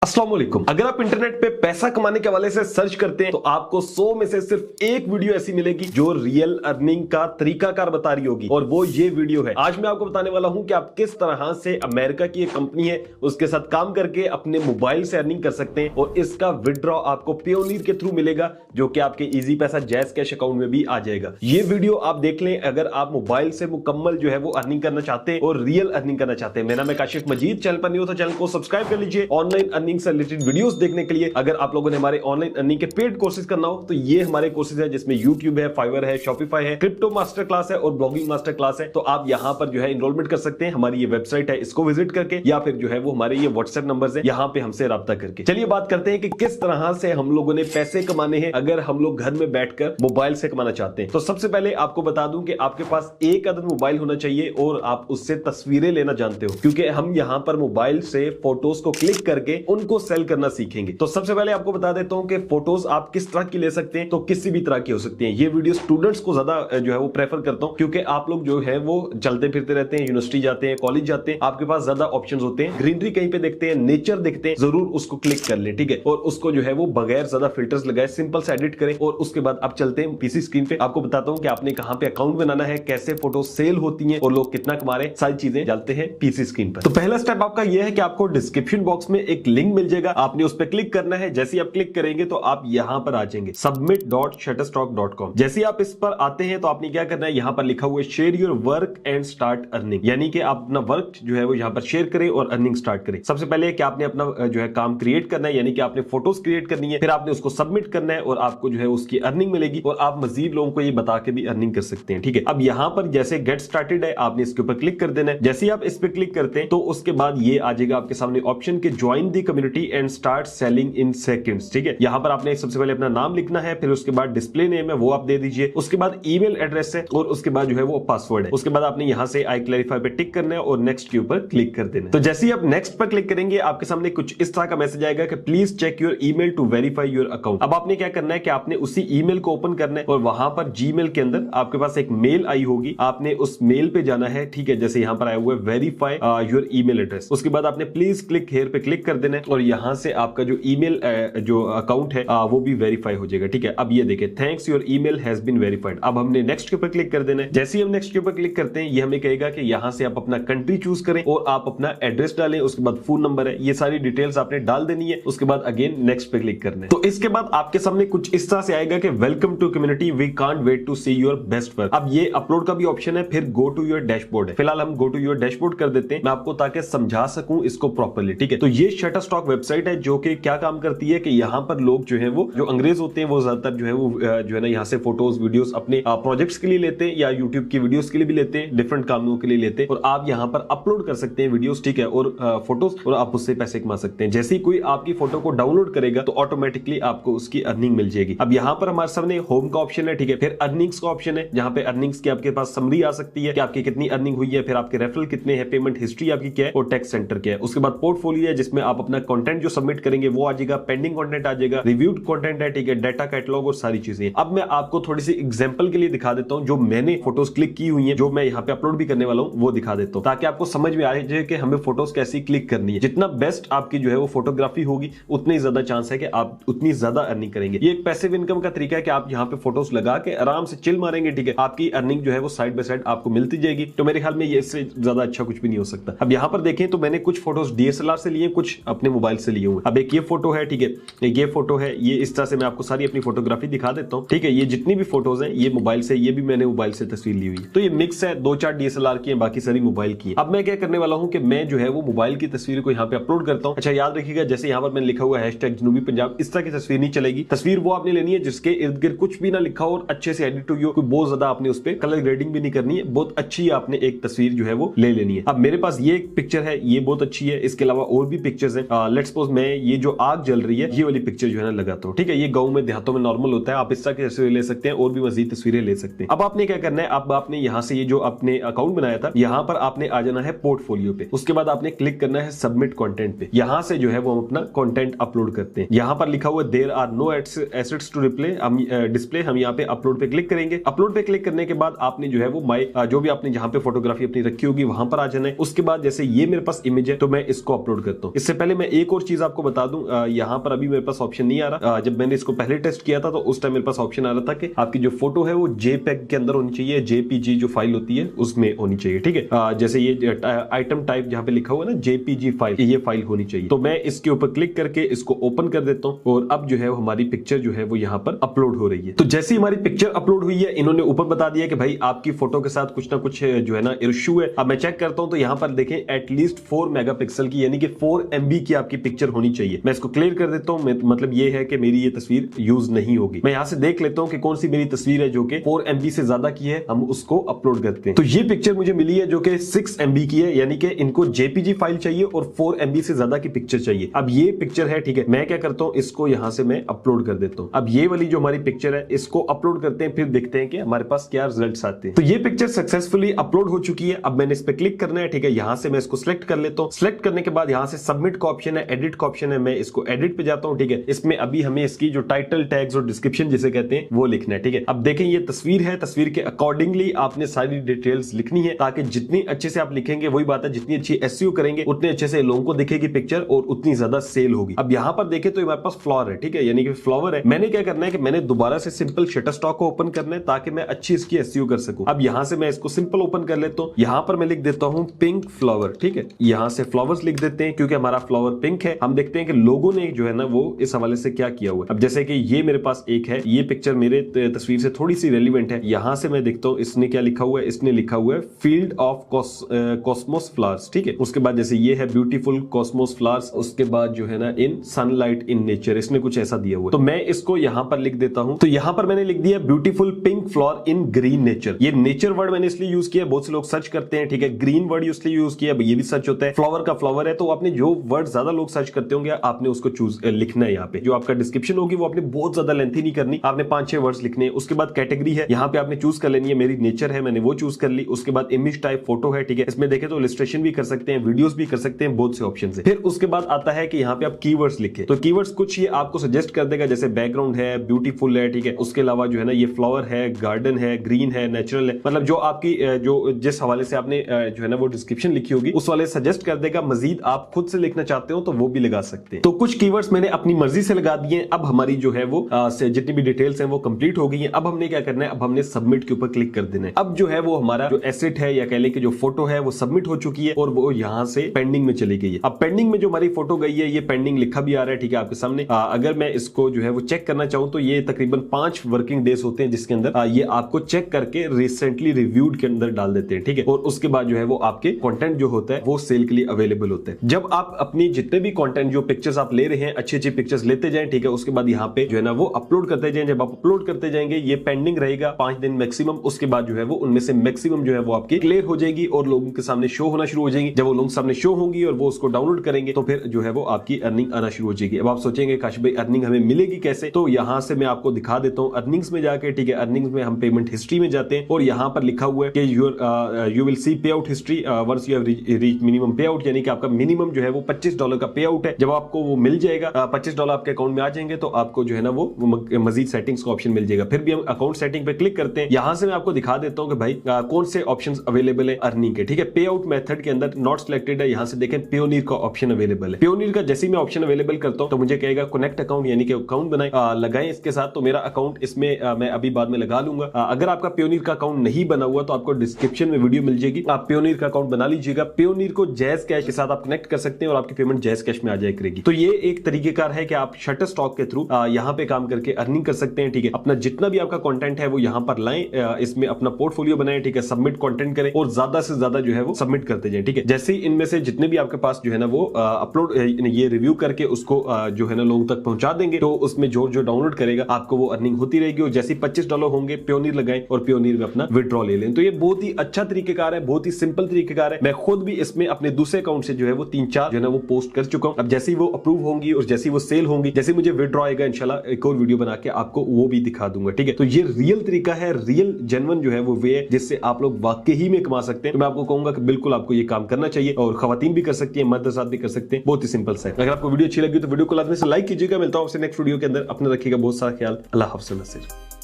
अस्सलाम वालेकुम। अगर आप इंटरनेट पे पैसा कमाने के हवाले से सर्च करते हैं तो आपको 100 में से सिर्फ एक वीडियो ऐसी मिलेगी जो रियल अर्निंग का तरीकाकार बता रही होगी, और वो ये वीडियो है। आज मैं आपको बताने वाला हूं कि आप किस तरह से अमेरिका की एक कंपनी है उसके साथ काम करके अपने मोबाइल से अर्निंग कर सकते हैं, और इसका विड्रॉ आपको पेयोनीर के थ्रू मिलेगा जो कि आपके इजी पैसा जैज कैश अकाउंट में भी आ जाएगा। ये वीडियो आप देख लें अगर आप मोबाइल से मुकम्मल जो है वो अर्निंग करना चाहते हैं और रियल अर्निंग करना चाहते हैं। मेरा नाम है काशिफ मजीद। चैनल पर नहीं हो तो चैनल को सब्सक्राइब कर लीजिए। ऑनलाइन अर्निंग से रिलेटेड वीडियोस देखने के लिए अगर आप लोगों ने हमारे ऑनलाइन अर्निंग के पेड कोर्सेज करना हो तो ये हमारे कोर्सेज है, जिसमें यूट्यूब है, फाइवर है, शॉपिफाई है, क्रिप्टो मास्टर क्लास है और ब्लॉगिंग मास्टर क्लास है। तो आप यहां पर जो है इनरोलमेंट कर सकते हैं। हमारी ये वेबसाइट है, इसको विजिट करके, या फिर जो है वो हमारे ये व्हाट्सएप नंबर है, यहां पे हमसे राब्ता करके। चलिए बात करते हैं कि किस तरह से हम लोगों ने पैसे कमाने हैं अगर हम लोग घर में बैठकर मोबाइल से कमाना चाहते हैं। तो सबसे पहले आपको बता दूं कि आपके पास एक अदद मोबाइल होना चाहिए और आप उससे तस्वीरें लेना जानते हो, क्योंकि हम यहां पर मोबाइल से फोटोज को क्लिक करके उनको सेल करना सीखेंगे। तो सबसे पहले आपको बता देता हूं कि फोटोज आप किस तरह की ले सकते हैं। तो किसी भी तरह की हो सकती हैं। ये वीडियो स्टूडेंट्स को ज्यादा जो है वो प्रेफर करता हूं, क्योंकि आप लोग जो है वो चलते फिरते रहते हैं, यूनिवर्सिटी जाते हैं, कॉलेज जाते हैं, आपके पास ज्यादा ऑप्शंस होते हैं। ग्रीनरी कहीं पे देखते हैं, नेचर देखते हैं, जरूर उसको क्लिक कर ले, ठीक है, और उसको जो है वो बगैर ज्यादा फिल्टर्स लगाए सिंपल से एडिट करें। और उसके बाद आप चलते हैं पीसी स्क्रीन पे। आपको बताता हूं कि आपने कहां पे अकाउंट बनाना है, कैसे फोटो सेल होती हैं और लोग कितना कमा रहे हैं, सारी चीजें जानते हैं पीसी स्क्रीन पर। तो पहला स्टेप आपका यह है कि आपको डिस्क्रिप्शन बॉक्स में एक लिंक मिल जाएगा, आपने उस पर क्लिक करना है। जैसे आप क्लिक करेंगे तो आप यहां पर आ जाएंगे submit.shutterstock.com। जैसे आप इस पर आते हैं तो आपने क्या करना है, यहां पर लिखा हुआ है share your work and start earning, यानी कि आप अपना वर्क जो है वो यहां पर शेयर करें और अर्निंग स्टार्ट करें। सबसे पहले कि आपने अपना जो है काम क्रिएट करना है, यानी कि आपने फोटोज क्रिएट करनी है, फिर आपने उसको सबमिट करना है और आपको जो है उसकी अर्निंग मिलेगी, और आप मजीद लोगों को ये बता के भी अर्निंग कर सकते हैं, ठीक है। अब यहां पर जैसे गेट स्टार्टेड है, आपने इसके ऊपर क्लिक कर देना है। जैसे ही आप इस पर क्लिक करते हैं तो उसके बाद ये आ जाएगा आपके सामने ऑप्शन के join the community and start selling in seconds, ठीक है। यहां पर आपने सबसे पहले अपना नाम लिखना है, फिर उसके बाद डिस्प्ले नेम है वो आप दे दीजिए, उसके बाद ईमेल एड्रेस है, और उसके बाद जो है वो पासवर्ड है। उसके बाद आपने यहां से आई क्लैरिफाई पे टिक करना है और नेक्स्ट के ऊपर क्लिक कर देना है। तो जैसे ही आप नेक्स्ट पर क्लिक करेंगे आपके सामने कुछ इस तरह का मैसेज आएगा कि please check your email to verify your account. अब आपने क्या करना है कि आपने उसी ईमेल को ओपन करना है, और वहां पर जीमेल के अंदर आपके पास एक मेल आई होगी, आपने उस मेल पे जाना है, ठीक है। जैसे यहां पर आया हुआ है वेरीफाई योर ईमेल एड्रेस, उसके बाद आपने प्लीज क्लिक हेयर पे क्लिक कर देना है, और यहां से आपका जो ईमेल जो अकाउंट है वो भी वेरीफाई हो जाएगा, ठीक है। अब ये देखिए thanks your email has been verified. अब हमने नेक्स्ट के ऊपर क्लिक कर देना है। जैसे ही हम नेक्स्ट के ऊपर क्लिक करते हैं ये हमें कहेगा कि यहां से आप अपना कंट्री चूज करें और आप अपना एड्रेस डालें, उसके बाद फोन नंबर है, ये सारी डिटेल्स आपने डाल देनी है। उसके बाद अगेन नेक्स्ट पे क्लिक करना है। तो इसके बाद आपके सामने कुछ इस तरह से आएगा कि welcome to community, we can't wait to see your best work. अब ये अपलोड का भी ऑप्शन है, फिर गो टू योर डैशबोर्ड है। फिलहाल हम गो टू योर डैशबोर्ड कर देते हैं, मैं आपको ताकि समझा सकूं इसको प्रॉपर्ली, ठीक है। तो ये शटरस्टॉक वेबसाइट है जो कि क्या काम करती है कि यहां पर लोग जो है वो जो अंग्रेज होते हैं वो ज्यादातर जो है ना यहाँ से फोटोज वीडियोस अपने प्रोजेक्ट्स के लिए लेते हैं, या यूट्यूब की वीडियोस के लिए भी लेते हैं, डिफरेंट कामों के लिए लेते हैं, और आप यहाँ पर अपलोड कर सकते हैं वीडियोस, ठीक है, और फोटोज, और आप उससे पैसे कमा सकते हैं। जैसे ही कोई आपकी फोटो को डाउनलोड करेगा तो ऑटोमेटिकली आपको उसकी अर्निंग मिल जाएगी। अब यहाँ पर हमारे सामने होम का ऑप्शन है, ठीक है, फिर अर्निंग्स का ऑप्शन है, जहां पे अर्निंग्स की आपके पास समरी आ सकती है कि आपकी कितनी अर्निंग हुई है, फिर आपके रेफरल कितने हैं, पेमेंट हिस्ट्री आपकी क्या है, और टैक्स सेंटर क्या है। उसके बाद पोर्टफोलियो है जिसमें आप अपना कंटेंट जो सबमिट करेंगे वो आ जाएगा, पेंडिंग कंटेंट आ जाएगा, रिव्यूड कंटेंट है, ठीक है, डाटा कैटलॉग और सारी चीजें। अब मैं आपको थोड़ी सी एग्जांपल के लिए दिखा देता हूं, जो मैंने फोटोज क्लिक की हुई हैं, जो मैं यहाँ पे अपलोड भी करने वाला हूं वो दिखा देता हूं, ताकि आपको समझ में आ जाए कि हमें फोटोज कैसी क्लिक करनी है। जितना बेस्ट आपकी जो है वो फोटोग्राफी होगी उतनी ज्यादा चांस है कि आप उतनी ज्यादा अर्निंग करेंगे। ये एक पैसिव इनकम का तरीका है कि आप यहाँ पे फोटोज लगा के आराम से चिल मारेंगे, ठीक है, आपकी अर्निंग जो है वो साइड बाय साइड आपको मिलती जाएगी। तो मेरे ख्याल में ये इससे ज्यादा अच्छा कुछ भी नहीं हो सकता। अब यहाँ पर देखें तो मैंने कुछ फोटोज डीएसएलआर से लिए, कुछ अपने मोबाइल से लिए हुए। अब एक ये फोटो है, ठीक है, एक ये फोटो है, ये इस तरह से मैं आपको सारी अपनी फोटोग्राफी दिखा देता हूं, ठीक है। ये जितनी भी फोटोज हैं ये मोबाइल से, ये भी मैंने मोबाइल से तस्वीर ली हुई है। तो ये मिक्स है, 2-4 डीएसएलआर की है, बाकी सारी मोबाइल की है। अब मैं क्या करने वाला हूं कि मैं जो है वो मोबाइल की तस्वीर को यहाँ पे अपलोड करता हूं। अच्छा याद रखिएगा, जैसे यहाँ पर मैंने लिखा हुआ है #जनूबी पंजाब, इस तरह की तस्वीर नहीं चलेगी। तस्वीर वो आपने लेनी है जिसके इर्द गिर्द कुछ भी ना लिखा हो और अच्छे से एडिट हुई हो, कोई बहुत ज्यादा आपने उस पर कलर ग्रेडिंग भी नहीं करनी है, बहुत अच्छी आपने एक तस्वीर जो है वो ले लेनी है। अब मेरे पास ये एक पिक्चर है, ये बहुत अच्छी है, इसके अलावा और भी पिक्चर्स हैं। लेट्स सपोज मैं ये जो आग जल रही है ये वाली पिक्चर जो है ना लगाता हूँ, ठीक है। ये गाँव में देहातों में नॉर्मल होता है, आप इस तरह की तस्वीरें ले सकते हैं और भी मजीद तस्वीरें ले सकते हैं। अब आपने क्या करना है, अब आपने यहाँ से ये जो अपने अकाउंट बनाया था यहाँ पर आपने आ जाना है पोर्टफोलियो पे, उसके बाद आपने क्लिक करना है सबमिट कंटेंट पे। यहाँ से जो है वो हम अपना कंटेंट अपलोड करते हैं। यहाँ पर लिखा हुआ है there are no assets to display, हम यहाँ पे अपलोड पे क्लिक करेंगे। अपलोड पे क्लिक करने के बाद आपने जो है वो माई जो भी आपने जहाँ पे फोटोग्राफी अपनी रखी होगी वहां पर आ जाना है। उसके बाद जैसे ये मेरे पास इमेज है तो मैं इसको अपलोड करता हूँ। इससे पहले मैं मैं एक और चीज आपको बता दूं, यहाँ पर अभी मेरे पास ऑप्शन नहीं आ रहा। जब मैंने इसको पहले टेस्ट किया था तो उस टाइम मेरे पास ऑप्शन आ रहा था कि आपकी जो फोटो है वो JPEG के अंदर होनी चाहिए, JPG जो फाइल होती है उसमें होनी चाहिए, ठीक है। जैसे ये आइटम टाइप जहाँ पे लिखा हुआ है ना JPG फाइल, ये फाइल होनी चाहिए। तो मैं इसके ऊपर क्लिक करके इसको ओपन कर देता हूँ और अब जो है हमारी पिक्चर जो है वो यहाँ पर अपलोड हो रही है। तो जैसे हमारी पिक्चर अपलोड हुई है, इन्होंने ऊपर बता दिया कि भाई आपकी फोटो के साथ कुछ ना कुछ जो है ना इश्यू है। अब मैं चेक करता हूँ तो यहाँ पर देखें एटलीस्ट 4 मेगापिक्सल की यानी कि 4 MB की आपकी पिक्चर होनी चाहिए। मैं इसको क्लियर कर देता हूँ, मतलब ये है कि मेरी ये तस्वीर यूज नहीं होगी। मैं यहाँ से देख लेता हूँ कि कौन सी मेरी तस्वीर है जो कि 4 MB से ज्यादा की है, हम उसको अपलोड करते हैं। तो ये पिक्चर मुझे मिली है जो कि 6 MB की है, यानी कि इनको JPG फाइल चाहिए और 4 MB से ज्यादा की पिक्चर चाहिए। अब ये पिक्चर है, ठीक है, मैं क्या करता हूँ इसको यहाँ से मैं अपलोड कर देता हूँ। अब ये वाली जो हमारी पिक्चर है इसको अपलोड करते हैं, फिर देखते हैं कि हमारे पास क्या रिजल्ट्स आते हैं। तो ये पिक्चर सक्सेसफुली अपलोड हो चुकी है। अब मैंने इस पे क्लिक करना है, ठीक है, यहाँ से मैं इसको सिलेक्ट कर लेता हूँ। सिलेक्ट करने के बाद यहाँ से सबमिट का ऑप्शन है, एडिट का ऑप्शन है, मैं इसको एडिट पे जाता हूँ, ठीक है। इसमें अभी हमें इसकी जो टाइटल टैग्स और डिस्क्रिप्शन जिसे कहते हैं वो लिखना है, ठीक है। अब देखें ये तस्वीर है, तस्वीर के अकॉर्डिंगली आपने सारी डिटेल्स लिखनी है, ताकि जितनी अच्छे से आप लिखेंगे, वही बात है, जितनी अच्छी SEO करेंगे उतने अच्छे से लोगों को दिखेगी पिक्चर और उतनी ज्यादा सेल होगी। अब यहाँ पर देखें तो हमारे पास फ्लावर है, ठीक है, यानी कि फ्लावर है। मैंने क्या करना है कि मैंने दोबारा से सिंपल शटरस्टॉक को ओपन करना है ताकि मैं अच्छी इसकी SEO कर सकूं। अब यहाँ से मैं इसको सिंपल ओपन कर लेता हूँ। यहाँ पर मैं लिख देता हूँ पिंक फ्लावर, ठीक है, यहाँ से फ्लावर्स लिख देते हैं क्योंकि हमारा फ्लावर पिंक है। हम देखते हैं कि लोगों ने जो है ना वो इस हवाले से क्या किया हुआ है। अब जैसे कि ये मेरे पास एक है, ये पिक्चर मेरे तस्वीर से थोड़ी सी रेलिवेंट है। यहाँ से मैं देखता हूँ इसने क्या लिखा हुआ है, इसने लिखा हुआ है फील्ड ऑफ कॉस्मोस फ्लावर्स, ठीक है। उसके बाद जैसे ये है ब्यूटीफुल कॉस्मोस फ्लावर्स, उसके बाद जो है ना इन सनलाइट इन नेचर, इसने कुछ ऐसा दिया हुआ है। तो मैं इसको यहाँ पर लिख देता हूँ। तो यहाँ पर मैंने लिख दिया beautiful pink flower in green nature. ये नेचर वर्ड मैंने इसलिए यूज किया, बहुत से लोग सर्च करते हैं, ठीक है। ग्रीन वर्ड इसलिए यूज किया, ये भी सर्च होता है। फ्लावर का फ्लावर है, तो आपने जो वर्ड ज्यादा लोग सर्च करते होंगे आपने उसको चूज लिखना है। यहाँ पे जो आपका डिस्क्रिप्शन होगी वो आपने बहुत ज्यादा लेंथी नहीं करनी, आपने 5-6 वर्ड्स लिखने हैं। उसके बाद कैटेगरी है, यहाँ पे आपने चूज कर लेनी है। मेरी नेचर है, मैंने वो चूज कर ली। उसके बाद इमेज टाइप फोटो है, ठीक है, इसमें देखें तो इलस्ट्रेशन भी कर सकते हैं, वीडियोस भी कर सकते हैं, बहुत से ऑप्शन है। फिर उसके बाद आता है कि यहाँ पे आप कीवर्ड्स लिखे, तो कीवर्ड्स कुछ ये आपको सजेस्ट कर देगा, जैसे बैकग्राउंड है, ब्यूटीफुल है, ठीक है। उसके अलावा जो है ना ये फ्लावर है, गार्डन है, ग्रीन है, नेचुरल है, मतलब जो आपकी जो जिस हवाले से आपने जो है ना वो डिस्क्रिप्शन लिखी होगी उस वाले सजेस्ट कर देगा। मजीद आप खुद से लिखना चाहते हो तो वो भी लगा सकते हैं। तो कुछ कीवर्ड्स मैंने अपनी मर्जी से लगा दिए। अब हमारी जो है वो जितनी भी डिटेल्स हैं वो कंप्लीट हो गई हैं। अब हमने क्या करना है, अब हमने सबमिट के ऊपर क्लिक कर देना है। अब जो है वो हमारा जो एसेट है या कह लें कि जो फोटो है वो सबमिट हो चुकी है और वो यहाँ से पेंडिंग में चली गई है। अब पेंडिंग में जो हमारी फोटो गई है, ये पेंडिंग लिखा भी आ रहा है, ठीक है, आपके सामने। अगर मैं इसको जो है वो चेक करना चाहूँ तो ये तकरीबन 5 वर्किंग डेज होते हैं जिसके अंदर ये आपको चेक करके रिसेंटली रिव्यूड के अंदर डाल देते हैं, ठीक है। और उसके बाद जो है वो आपके कंटेंट जो होता है वो सेल के लिए अवेलेबल होता है। जब आप अपनी जितने भी कंटेंट जो पिक्चर्स आप ले रहे हैं अच्छी अच्छी पिक्चर्स लेते जाएं, ठीक है, उसके बाद यहाँ पे जो है ना वो अपलोड करते जाएं। जब आप अपलोड करते जाएंगे ये पेंडिंग रहेगा 5 दिन मैक्सिमम। उसके बाद जो है वो उनमें से मैक्सिमम जो है वो आपकी क्लियर हो जाएगी और लोगों के सामने शो होना शुरू हो जाएगी। जब वो लोगों के सामने शो होंगी और वो उसको डाउनलोड करेंगे तो फिर जो है वो आपकी अर्निंग आना शुरू हो जाएगी। अब आप सोचेंगे काश भाई अर्निंग हमें मिलेगी कैसे, तो यहाँ से मैं आपको दिखा देता हूँ। अर्निंग्स में जाके, ठीक है, अर्निंग्स में हम पेमेंट हिस्ट्री में जाते हैं और यहाँ पर लिखा हुआ है कि you will see payout history once you have reach minimum payout, यानी कि आपका मिनिमम जो है वो $25 का पे आउट है। जब आपको वो मिल जाएगा, $25 आपके अकाउंट में आ जाएंगे तो आपको जो है ना वो मजीद सेटिंग्स का ऑप्शन मिल जाएगा। फिर भी हम अकाउंट सेटिंग पे क्लिक करते हैं। यहाँ से मैं आपको दिखा देता हूँ कि भाई कौन से ऑप्शंस अवेलेबल है अर्निंग के, ठीक है। पे आउट मेथड के अंदर नॉट सिलेक्टेड है, यहाँ से देखें पेयोनियर का ऑप्शन अवेलेबल है। पेयोनियर का जैसे मैं ऑप्शन अवेलेबल करता हूँ तो मुझे कहेगा कनेक्ट अकाउंट, यानी कि अकाउंट बनाए लगाएं इसके साथ। तो मेरा अकाउंट इसमें मैं अभी बाद में लगा लूंगा। अगर आपका पेयोनियर का अकाउंट नहीं बना हुआ तो आपको डिस्क्रिप्शन में वीडियो मिल जाएगी, आप पेयोनियर का अकाउंट बना लीजिएगा। पेयोनियर को जैज कैश के साथ आप कनेक्ट कर सकते हैं और आपकी पेमेंट जैज कैश में आ जाए करेगी। तो ये एक तरीकेकार है कि आप शटरस्टॉक के थ्रू यहाँ पे काम करके अर्निंग कर सकते हैं, ठीक है। अपना जितना भी आपका कंटेंट है वो यहाँ पर लाएं, इसमें अपना पोर्टफोलियो बनाएं, ठीक है, सबमिट कंटेंट करें और ज्यादा से ज्यादा जो है वो सबमिट करते जाएं, ठीक है। जैसे ही इनमें से जितने भी आपके पास जो है ना वो अपलोड ये रिव्यू करके उसको जो है ना लोगों तक पहुंचा देंगे तो उसमें जो डाउनलोड करेगा आपको वो अर्निंग होती रहेगी। और जैसे $25 होंगे पेयोनियर लगाएं और पेयोनियर में अपना विड्रॉ ले लें। तो ये बहुत ही अच्छा तरीकेकार है, बहुत ही सिंपल तरीकेकार है। मैं खुद भी इसमें अपने दूसरे अकाउंट से जो है वो 3-4 जो है ना वो पोस्ट कर चुका हूं। अब जैसे ही वो अप्रूव होंगी और जैसे ही वो सेल होंगी, जैसे मुझे विड्रॉ आएगा इंशाल्लाह एक और वीडियो बना के आपको वो भी दिखा दूंगा, ठीक है। तो ये रियल तरीका है, रियल जेन्युइन जो है वो वे है जिससे आप लोग वाकई में कमा सकते हैं। तो मैं आपको कहूंगा कि बिल्कुल आपको ये काम करना चाहिए और खवातीन भी कर सकती है, मर्द साथ भी कर सकते हैं। बहुत ही सिंपल सा है। अगर आपको वीडियो अच्छी लगी तो वीडियो को लाजमी से लाइक कीजिएगा। मिलता हूं आपसे नेक्स्ट वीडियो के अंदर। अपना रखिएगा बहुत सारा ख्याल। अल्लाह हाफ़िज़।